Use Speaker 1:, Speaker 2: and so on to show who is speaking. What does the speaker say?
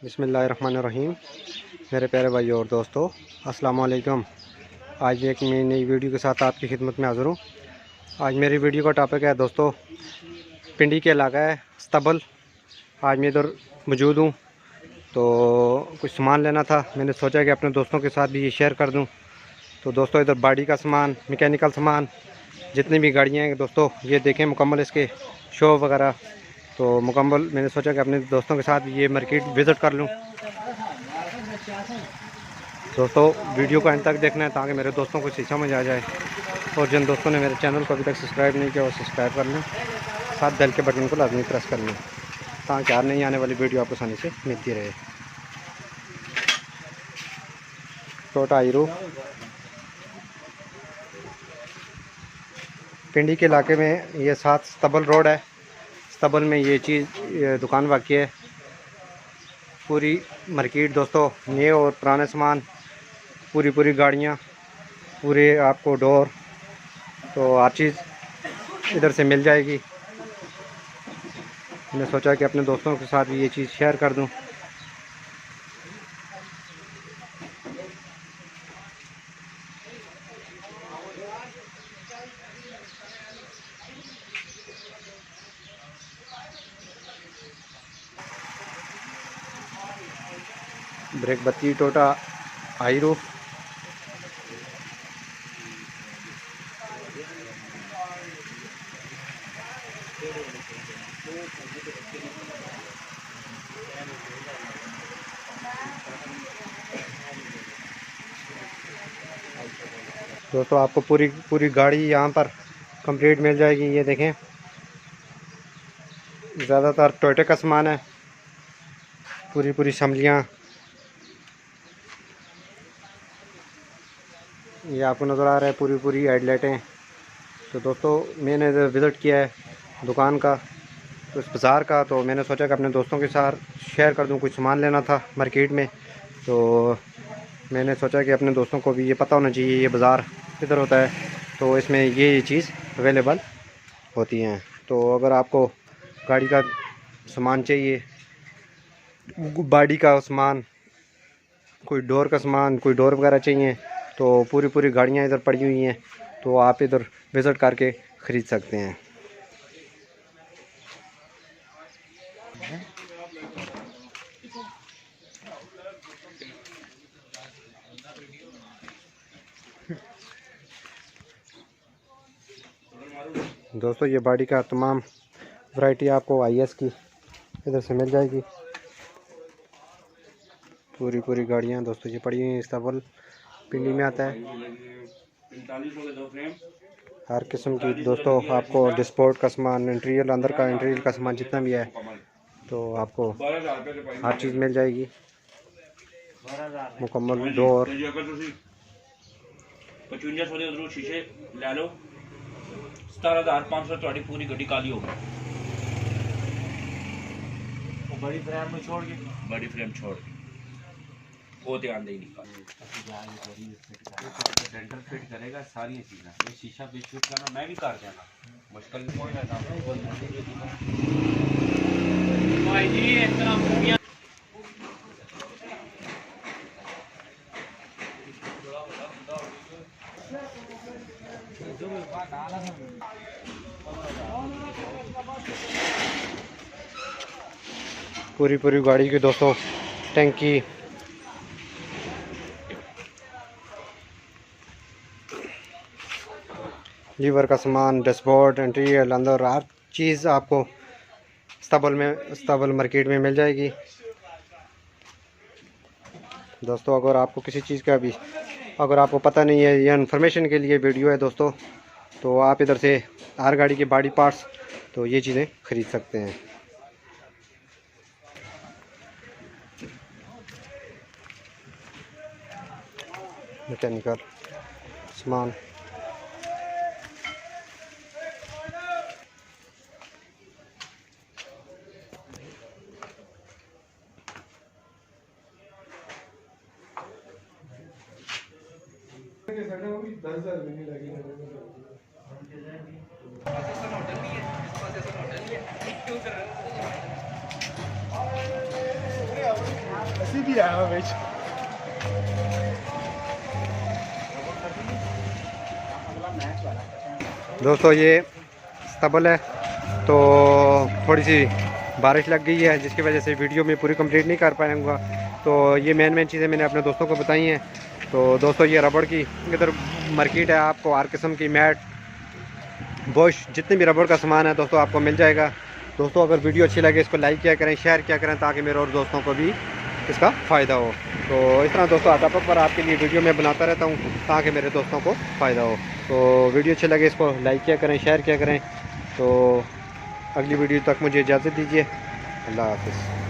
Speaker 1: बिस्मिल्लाहिर्रहमानिर्रहीम। मेरे प्यारे भाई और दोस्तों, अस्सलाम वालेकुम। आज एक मैं नई वीडियो के साथ आपकी खिदमत में हाज़िर हूँ। आज मेरी वीडियो का टॉपिक है दोस्तों, पिंडी के इलाका है स्तबल। आज मैं इधर मौजूद हूँ तो कुछ सामान लेना था। मैंने सोचा कि अपने दोस्तों के साथ भी ये शेयर कर दूँ। तो दोस्तों, इधर बॉडी का सामान, मैकेनिकल सामान, जितनी भी गाड़ियाँ हैं दोस्तों, ये देखें मुकम्मल इसके शो वगैरह। तो मुकम्मल मैंने सोचा कि अपने दोस्तों के साथ ये मार्केट विज़िट कर लूँ। दोस्तों, वीडियो को अंत तक देखना है ताकि मेरे दोस्तों को समझ आ जाए। और जिन दोस्तों ने मेरे चैनल को अभी तक सब्सक्राइब नहीं किया वो सब्सक्राइब कर लें, साथ बेल के बटन को लाजमी प्रेस कर लें ताकि हर नई आने वाली वीडियो आपको आसानी से मिलती रहे। टोयोटा हीरो पिंडी के इलाके में ये साथ स्तबल रोड है। स्तबल में ये दुकान वाक़ई है। पूरी मार्केट दोस्तों, नए और पुराने सामान, पूरी गाड़ियाँ, पूरे आपको डोर, तो हर चीज़ इधर से मिल जाएगी। मैंने सोचा कि अपने दोस्तों के साथ भी ये चीज़ शेयर कर दूं। ब्रेक बत्ती टोयोटा हीरो, दोस्तों आपको पूरी गाड़ी यहाँ पर कंप्लीट मिल जाएगी। ये देखें, ज़्यादातर टोयोटा का सामान है। पूरी असम्बलियाँ ये आपको नज़र आ रहा है, पूरी हेडलाइटें। तो दोस्तों, मैंने विज़िट किया है दुकान का, तो इस बाज़ार का, तो मैंने सोचा कि अपने दोस्तों के साथ शेयर कर दूं। कुछ सामान लेना था मार्केट में, तो मैंने सोचा कि अपने दोस्तों को भी ये पता होना चाहिए ये बाज़ार किधर होता है। तो इसमें ये चीज़ अवेलेबल होती हैं। तो अगर आपको गाड़ी का सामान चाहिए, बॉडी का सामान, कोई डोर का सामान, कोई डोर वगैरह चाहिए, तो पूरी गाड़ियाँ इधर पड़ी हुई हैं। तो आप इधर विज़िट करके ख़रीद सकते हैं। दोस्तों, ये बॉडी का तमाम वैरायटी आपको IS की इधर से मिल जाएगी। पूरी गाड़ियाँ दोस्तों ये पड़ी हुई हैं। स्तबल पिंडी में आता है। हर किस्म की दोस्तों आपको डिस्पोर्ट का सामान, इंटीरियर अंदर का इंटीरियर का सामान जितना भी है, तो आपको हर चीज़ मिल जाएगी। मुकम्मल डोर,
Speaker 2: शीशे ले लो, 17,500 पूरी गड्डी काली होगी। बड़ी फ्रेम छोड़ के वो ध्यान दे डेंटल फिट करेगा सारी चीज़ें। ये शीशा बीच फिट करना मैं भी कर देना मुश्किल भाई जी। इतना
Speaker 1: पूरी गाड़ी की दोस्तों टंकी, लीवर का सामान, डैशबोर्ड, इंटीरियर अंदर हर चीज़ आपको स्तबल मार्केट में मिल जाएगी। दोस्तों, अगर आपको किसी चीज़ का भी अगर आपको पता नहीं है, यह इन्फॉर्मेशन के लिए वीडियो है दोस्तों, तो आप इधर से हर गाड़ी के बॉडी पार्ट्स, तो ये चीज़ें ख़रीद सकते हैं। मैकेनिकल सामान,
Speaker 3: ਅਸੀਂ ਵੀ ਆਇਆ ਵਿੱਚ
Speaker 1: दोस्तों ये स्तबल है, तो थोड़ी सी बारिश लग गई है जिसकी वजह से वीडियो में पूरी कंप्लीट नहीं कर पाऊँगा। तो ये मेन चीज़ें मैंने अपने दोस्तों को बताई हैं। तो दोस्तों ये रबड़ की इधर मार्केट है, आपको हर किस्म की मैट बुश जितने भी रबड़ का सामान है दोस्तों आपको मिल जाएगा। दोस्तों अगर वीडियो अच्छी लगे इसको लाइक किया करें, शेयर किया करें, ताकि मेरे और दोस्तों को भी इसका फ़ायदा हो। तो इस तरह दोस्तों अटापक पर आपके लिए वीडियो मैं बनाता रहता हूँ ताकि मेरे दोस्तों को फ़ायदा हो। तो वीडियो अच्छी लगे इसको लाइक किया करें, शेयर किया करें। तो अगली वीडियो तक मुझे इजाज़त दीजिए। अल्लाह हाफ़िज़।